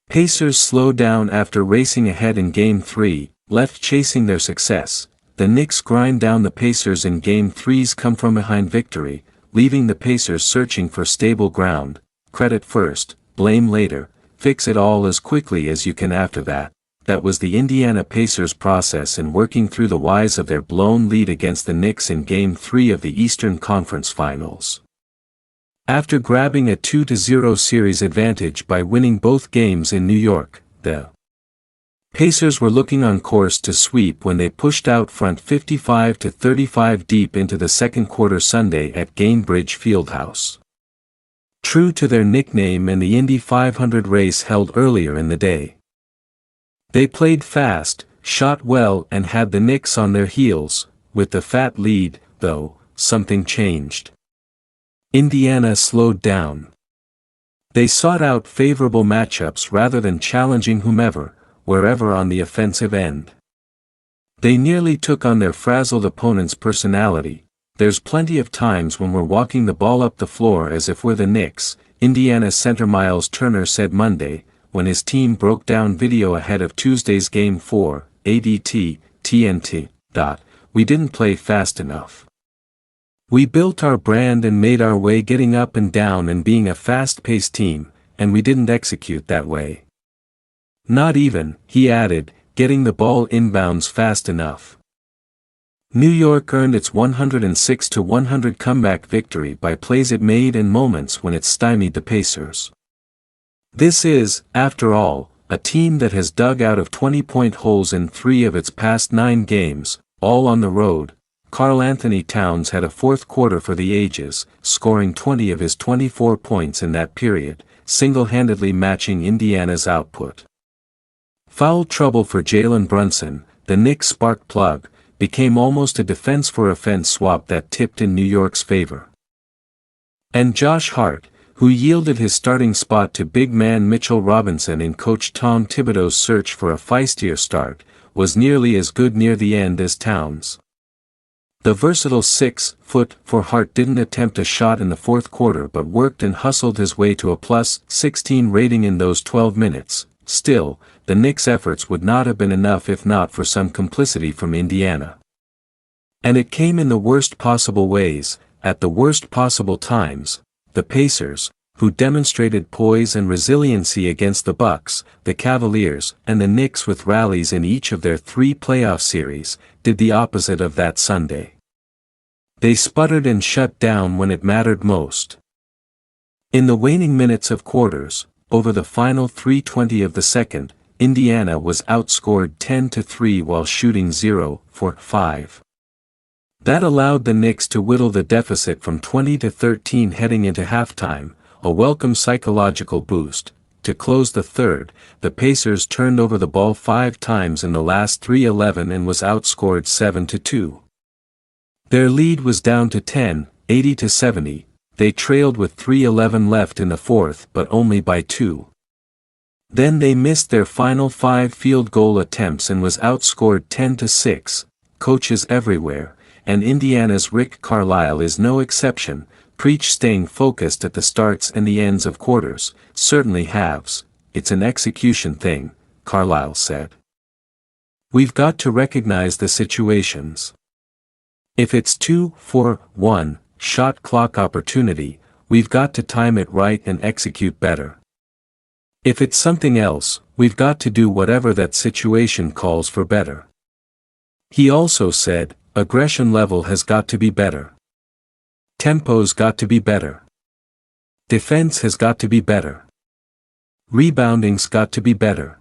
Pacers slow down after racing ahead in Game 3, left chasing their success. The Knicks grind down the Pacers in Game 3's come-from-behind victory, leaving the Pacers searching for stable ground. Credit first, blame later, fix it all as quickly as you can after that. That was the Indiana Pacers' process in working through the whys of their blown lead against the Knicks in Game 3 of the Eastern Conference Finals. After grabbing a 2-0 series advantage by winning both games in New York, the Pacers were looking on course to sweep when they pushed out front 55-35 deep into the second quarter Sunday at Gainbridge Fieldhouse. True to their nickname and the Indy 500 race held earlier in the day. They played fast, shot well and had the Knicks on their heels. With the fat lead, though, something changed. Indiana slowed down. They sought out favorable matchups rather than challenging whomever, wherever on the offensive end. They nearly took on their frazzled opponent's personality. There's plenty of times when we're walking the ball up the floor as if we're the Knicks, Indiana center Miles Turner said Monday, when his team broke down video ahead of Tuesday's Game 4, TNT. We didn't play fast enough. We built our brand and made our way getting up and down and being a fast-paced team, and we didn't execute that way. Not even, he added, getting the ball inbounds fast enough. New York earned its 106-100 comeback victory by plays it made and moments when it stymied the Pacers. This is, after all, a team that has dug out of 20-point holes in 3 of its past 9 games, all on the road. Karl-Anthony Towns had a fourth quarter for the ages, scoring 20 of his 24 points in that period, single-handedly matching Indiana's output. Foul trouble for Jalen Brunson, the Knicks' spark plug, became almost a defense-for-offense swap that tipped in New York's favor. And Josh Hart, who yielded his starting spot to big man Mitchell Robinson in coach Tom Thibodeau's search for a feistier start, was nearly as good near the end as Towns. The versatile 6'4" Hart didn't attempt a shot in the fourth quarter but worked and hustled his way to a +16 rating in those 12 minutes. Still, the Knicks' efforts would not have been enough if not for some complicity from Indiana. And it came in the worst possible ways, at the worst possible times. The Pacers, who demonstrated poise and resiliency against the Bucks, the Cavaliers, and the Knicks with rallies in each of their 3 playoff series, did the opposite of that Sunday. They sputtered and shut down when it mattered most. In the waning minutes of quarters, over the final 3:20 of the second, Indiana was outscored 10-3 while shooting 0 for 5. That allowed the Knicks to whittle the deficit from 20-13 heading into halftime, a welcome psychological boost. To close the third, the Pacers turned over the ball 5 times in the last 3:11 and was outscored 7-2. Their lead was down to 10, 80-70, they trailed with 3:11 left in the fourth but only by 2. Then they missed their final 5 field goal attempts and was outscored 10-6, coaches everywhere, and Indiana's Rick Carlisle is no exception, preach staying focused at the starts and the ends of quarters, certainly halves, it's an execution thing, Carlisle said. We've got to recognize the situations. If it's 2-4-1, shot clock opportunity, we've got to time it right and execute better. If it's something else, we've got to do whatever that situation calls for better. He also said, aggression level has got to be better. Tempo's got to be better. Defense has got to be better. Rebounding's got to be better.